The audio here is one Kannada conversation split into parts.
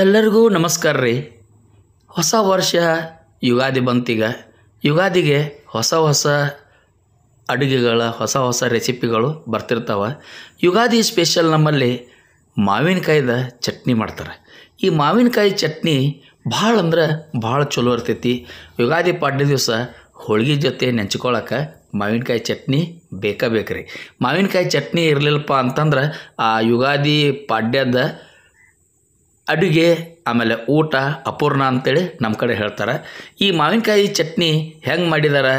ಎಲ್ಲರಿಗೂ ನಮಸ್ಕಾರ ರೀ. ಹೊಸ ವರ್ಷ ಯುಗಾದಿ ಬಂತೀಗ. ಯುಗಾದಿಗೆ ಹೊಸ ಹೊಸ ಅಡುಗೆಗಳ ಹೊಸ ರೆಸಿಪಿಗಳು ಬರ್ತಿರ್ತಾವೆ. ಯುಗಾದಿ ಸ್ಪೆಷಲ್ ನಮ್ಮಲ್ಲಿ ಮಾವಿನಕಾಯ್ದ ಚಟ್ನಿ ಮಾಡ್ತಾರೆ. ಈ ಮಾವಿನಕಾಯಿ ಚಟ್ನಿ ಭಾಳ ಅಂದ್ರೆ ಭಾಳ ಚಲೋ ಇರ್ತೈತಿ. ಯುಗಾದಿ ಪಾಡ್ಯ ದಿವಸ ಹೋಳ್ಗೆ ಜೊತೆ ನೆಂಚ್ಕೊಳಕ್ಕೆ ಮಾವಿನಕಾಯಿ ಚಟ್ನಿ ಬೇಕ್ರಿ. ಮಾವಿನಕಾಯಿ ಚಟ್ನಿ ಇರಲಿಲ್ಲಪ್ಪ ಅಂತಂದ್ರೆ ಆ ಯುಗಾದಿ ಪಾಡ್ಯದ ಅಡುಗೆ ಆಮೇಲೆ ಊಟ ಅಪೂರ್ಣ ಅಂತೇಳಿ ನಮ್ಮ ಕಡೆ ಹೇಳ್ತಾರೆ. ಈ ಮಾವಿನಕಾಯಿ ಚಟ್ನಿ ಹೆಂಗೆ ಮಾಡಿದಾರೆ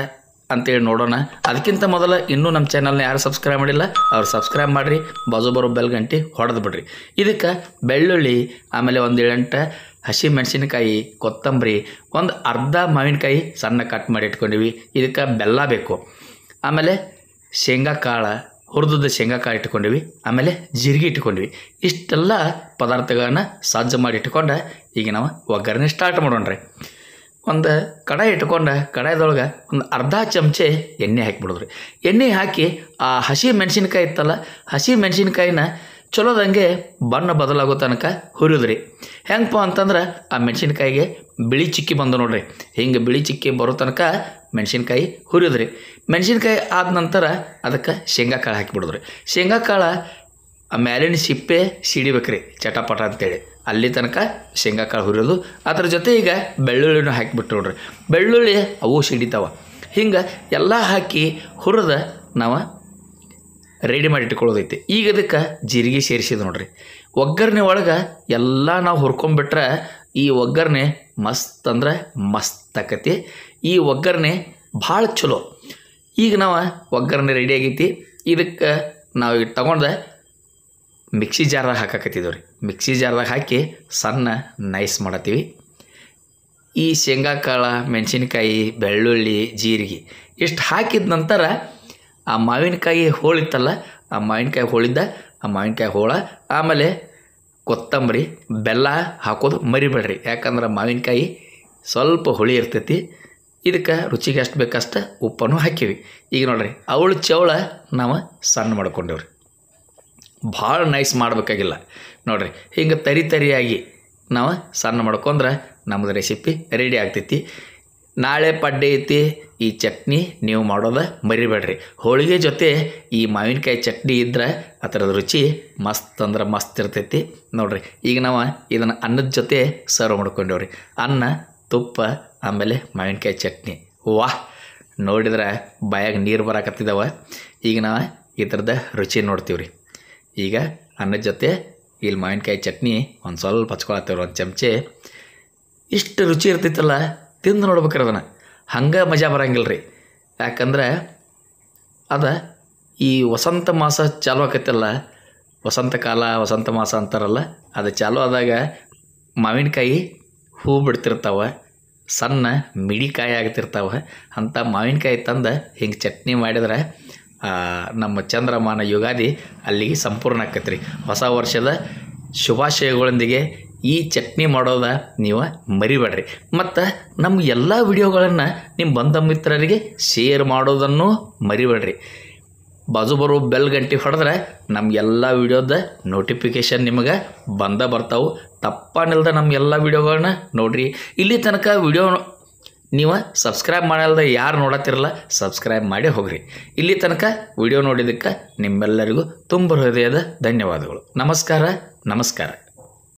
ಅಂತೇಳಿ ನೋಡೋಣ. ಅದಕ್ಕಿಂತ ಮೊದಲು ಇನ್ನೂ ನಮ್ಮ ಚಾನಲ್ನ ಯಾರು ಸಬ್ಸ್ಕ್ರೈಬ್ ಮಾಡಿಲ್ಲ ಅವ್ರು ಸಬ್ಸ್ಕ್ರೈಬ್ ಮಾಡಿರಿ, ಬಾಜು ಬರೋ ಬೆಲ್ ಗಂಟೆ ಹೊಡೆದು ಬಿಡ್ರಿ. ಇದಕ್ಕೆ ಬೆಳ್ಳುಳ್ಳಿ, ಆಮೇಲೆ ಒಂದು 7 ಹಸಿ ಮೆಣಸಿನಕಾಯಿ, ಕೊತ್ತಂಬರಿ, ಒಂದು ಅರ್ಧ ಮಾವಿನಕಾಯಿ ಸಣ್ಣ ಕಟ್ ಮಾಡಿ ಇಟ್ಕೊಂಡಿವಿ. ಇದಕ್ಕೆ ಬೆಲ್ಲ ಬೇಕು. ಆಮೇಲೆ ಶೇಂಗಾ ಕಾಳು, ಹುರಿದ ಶೇಂಗಾ ಕಾಳು ಇಟ್ಕೊಂಡಿವಿ. ಆಮೇಲೆ ಜೀರಿಗೆ ಇಟ್ಕೊಂಡಿವಿ. ಇಷ್ಟೆಲ್ಲ ಪದಾರ್ಥಗಳನ್ನ ಸಜ್ಜು ಮಾಡಿ ಇಟ್ಕೊಂಡು ಈಗ ನಾವು ಒಗ್ಗರಣೆ ಸ್ಟಾರ್ಟ್ ಮಾಡೋಣ್ರಿ. ಒಂದು ಕಡಾಯಿ ಇಟ್ಕೊಂಡು ಕಡಾಯಿದೊಳಗೆ ಒಂದು ಅರ್ಧ ಚಮಚೆ ಎಣ್ಣೆ ಹಾಕಿಬಿಡೋದ್ರಿ. ಎಣ್ಣೆ ಹಾಕಿ ಆ ಹಸಿ ಮೆಣಸಿನ್ಕಾಯಿ ಇತ್ತಲ್ಲ, ಹಸಿ ಮೆಣಸಿನ್ಕಾಯಿನ ಚಲೋದಂಗೆ ಬಣ್ಣ ಬದಲಾಗೋ ತನಕ ಹುರಿದ್ರಿ. ಹೆಂಗಪ್ಪ ಅಂತಂದ್ರೆ ಆ ಮೆಣಸಿನ್ಕಾಯಿಗೆ ಬಿಳಿ ಚಿಕ್ಕಿ ಬಂದು ನೋಡ್ರಿ. ಹಿಂಗೆ ಬಿಳಿ ಚಿಕ್ಕಿ ಬರೋ ತನಕ ಮೆಣಸಿನ್ಕಾಯಿ ಹುರಿದ್ರಿ. ಮೆಣಸಿನ್ಕಾಯಿ ಆದ ನಂತರ ಅದಕ್ಕೆ ಶೇಂಗಾ ಕಾಳು ಹಾಕಿಬಿಡೋದ್ರಿ. ಶೇಂಗಾ ಕಾಳು ಆ ಮ್ಯಾಲಿನ ಸಿಪ್ಪೆ ಸಿಡಿಬೇಕ್ರಿ ಚಟಪಟ ಅಂತೇಳಿ. ಅಲ್ಲಿ ತನಕ ಶೇಂಗಾ ಕಾಳು ಹುರಿಯೋದು. ಅದ್ರ ಜೊತೆ ಈಗ ಬೆಳ್ಳುಳ್ಳಿನೂ ಹಾಕಿಬಿಟ್ಟು ನೋಡ್ರಿ. ಬೆಳ್ಳುಳ್ಳಿ ಅವು ಸಿಡಿತಾವ. ಹಿಂಗೆ ಎಲ್ಲ ಹಾಕಿ ಹುರಿದ ನಾವು ರೆಡಿ ಮಾಡಿ ಇಟ್ಕೊಳ್ಳೋದೈತಿ. ಈಗ ಅದಕ್ಕೆ ಜೀರಿಗೆ ಸೇರಿಸಿದ ನೋಡ್ರಿ. ಒಗ್ಗರಣೆ ಒಳಗೆ ಎಲ್ಲ ನಾವು ಹುರ್ಕೊಂಡ್ಬಿಟ್ರೆ ಈ ಒಗ್ಗರಣೆ ಮಸ್ತ್ ಅಂದ್ರೆ ಮಸ್ತ್ ಆಕತಿ. ಈ ಒಗ್ಗರಣೆ ಭಾಳ ಚಲೋ. ಈಗ ನಾವು ಒಗ್ಗರಣೆ ರೆಡಿ ಆಗೈತಿ. ಇದಕ್ಕೆ ನಾವು ಈಗ ತಗೊಂಡು ಮಿಕ್ಸಿ ಜಾರ್ದಾಗ ಹಾಕಕತ್ತಿದ್ದೇವೆ ರೀ. ಮಿಕ್ಸಿ ಜಾರ್ದಾಗ ಹಾಕಿ ಸಣ್ಣ ನೈಸ್ ಮಾಡತ್ತೀವಿ. ಈ ಶೇಂಗಾ ಕಾಳು, ಮೆಣಸಿನ್ಕಾಯಿ, ಬೆಳ್ಳುಳ್ಳಿ, ಜೀರಿಗೆ ಇಷ್ಟು ಹಾಕಿದ ನಂತರ ಆ ಮಾವಿನಕಾಯಿ ಹೋಳಿತ್ತಲ್ಲ, ಆ ಮಾವಿನಕಾಯಿ ಹೋಳಿದ್ದ ಆ ಮಾವಿನಕಾಯಿ ಹೋಳ, ಆಮೇಲೆ ಕೊತ್ತಂಬರಿ, ಬೆಲ್ಲ ಹಾಕೋದು ಮರಿಬೇಡ್ರಿ. ಯಾಕಂದ್ರೆ ಮಾವಿನಕಾಯಿ ಸ್ವಲ್ಪ ಹುಳಿ ಇರ್ತೈತಿ. ಇದಕ್ಕೆ ರುಚಿಗೆ ಎಷ್ಟು ಬೇಕಷ್ಟು ಉಪ್ಪನ್ನು ಹಾಕಿವಿ. ಈಗ ನೋಡ್ರಿ ಅವಳು ಚವಳ ನಾವು ಸಣ್ಣ ಮಾಡ್ಕೊಂಡೇವ್ರಿ. ಭಾಳ ನೈಸ್ ಮಾಡಬೇಕಾಗಿಲ್ಲ ನೋಡ್ರಿ. ಹಿಂಗೆ ತರಿಯಾಗಿ ನಾವು ಸಣ್ಣ ಮಾಡ್ಕೊಂಡ್ರೆ ನಮ್ಮದು ರೆಸಿಪಿ ರೆಡಿ ಆಗ್ತೈತಿ. ನಾಳೆ ಪಡ್ಡೆ ಐತಿ. ಈ ಚಟ್ನಿ ನೀವು ಮಾಡೋದು ಮರಿಬೇಡ್ರಿ. ಹೋಳಿಗೆ ಜೊತೆ ಈ ಮಾವಿನಕಾಯಿ ಚಟ್ನಿ ಇದ್ರೆ ಅದರದ ರುಚಿ ಮಸ್ತ್ ಅಂದ್ರೆ ಮಸ್ತ್ ಇರ್ತೈತಿ ನೋಡ್ರಿ. ಈಗ ನಾವು ಇದನ್ನು ಅನ್ನದ ಜೊತೆ ಸರ್ವ್ ಮಾಡ್ಕೊಂಡೇವ್ರಿ. ಅನ್ನ, ತುಪ್ಪ, ಆಮೇಲೆ ಮಾವಿನಕಾಯಿ ಚಟ್ನಿ. ವಾಹ್, ನೋಡಿದ್ರೆ ಬಾಯಾಗ ನೀರು ಬರಾಕತ್ತಿದ್ದಾವ. ಈಗ ನಾವು ಈ ಥರದ ರುಚಿ ನೋಡ್ತೀವಿ ರೀ. ಈಗ ಅನ್ನದ ಜೊತೆ ಇಲ್ಲಿ ಮಾವಿನಕಾಯಿ ಚಟ್ನಿ ಒಂದು ಸ್ವಲ್ಪ ಹಚ್ಕೊಳತ್ತೇವ್ರಿ, ಒಂದು ಚಮಚೆ. ಇಷ್ಟು ರುಚಿ ಇರ್ತೈತಲ್ಲ, ತಿಂದು ನೋಡ್ಬೇಕ್ರಿ ಅದನ್ನು. ಹಂಗೆ ಮಜಾ ಬರಂಗಿಲ್ಲ ರೀ. ಯಾಕಂದ್ರೆ ಈ ವಸಂತ ಮಾಸ ಚಾಲು ಆಕತ್ತಲ್ಲ, ವಸಂತ ಕಾಲ ವಸಂತ ಮಾಸ ಅಂತಾರಲ್ಲ, ಅದು ಚಾಲು ಆದಾಗ ಮಾವಿನಕಾಯಿ ಹೂ ಬಿಡ್ತಿರ್ತಾವೆ, ಸಣ್ಣ ಮಿಡಿಕಾಯಿ ಆಗ್ತಿರ್ತಾವೆ. ಅಂಥ ಮಾವಿನಕಾಯಿ ತಂದು ಹಿಂಗೆ ಚಟ್ನಿ ಮಾಡಿದ್ರೆ ನಮ್ಮ ಚಂದ್ರಮಾನ ಯುಗಾದಿ ಅಲ್ಲಿಗೆ ಸಂಪೂರ್ಣ ಆಕತ್ರಿ. ಹೊಸ ವರ್ಷದ ಶುಭಾಶಯಗಳೊಂದಿಗೆ ಈ ಚಟ್ನಿ ಮಾಡೋದ ನೀವು ಮರಿಬೇಡ್ರಿ. ಮತ್ತು ನಮ್ಮ ಎಲ್ಲ ವಿಡಿಯೋಗಳನ್ನು ನಿಮ್ಮ ಬಂಧು ಮಿತ್ರರಿಗೆ ಶೇರ್ ಮಾಡೋದನ್ನು ಮರಿಬೇಡ್ರಿ. ಬಾಜು ಬರೋ ಬೆಲ್ ಗಂಟೆ ಹೊಡೆದ್ರೆ ನಮ್ಮ ಎಲ್ಲ ವಿಡಿಯೋದ ನೋಟಿಫಿಕೇಷನ್ ನಿಮಗೆ ಬರ್ತಾವೆ. ತಪ್ಪನಿಲ್ದ ನಮ್ಮ ಎಲ್ಲ ವಿಡಿಯೋಗಳನ್ನ ನೋಡಿರಿ. ಇಲ್ಲಿ ತನಕ ವಿಡಿಯೋ ನೀವು ಸಬ್ಸ್ಕ್ರೈಬ್ ಮಾಡಲ್ದ ಯಾರು ನೋಡತ್ತಿರಲ್ಲ, ಸಬ್ಸ್ಕ್ರೈಬ್ ಮಾಡಿ ಹೋಗ್ರಿ. ಇಲ್ಲಿ ತನಕ ವಿಡಿಯೋ ನೋಡಿದ್ದಕ್ಕೆ ನಿಮ್ಮೆಲ್ಲರಿಗೂ ತುಂಬ ಹೃದಯದ ಧನ್ಯವಾದಗಳು. ನಮಸ್ಕಾರ.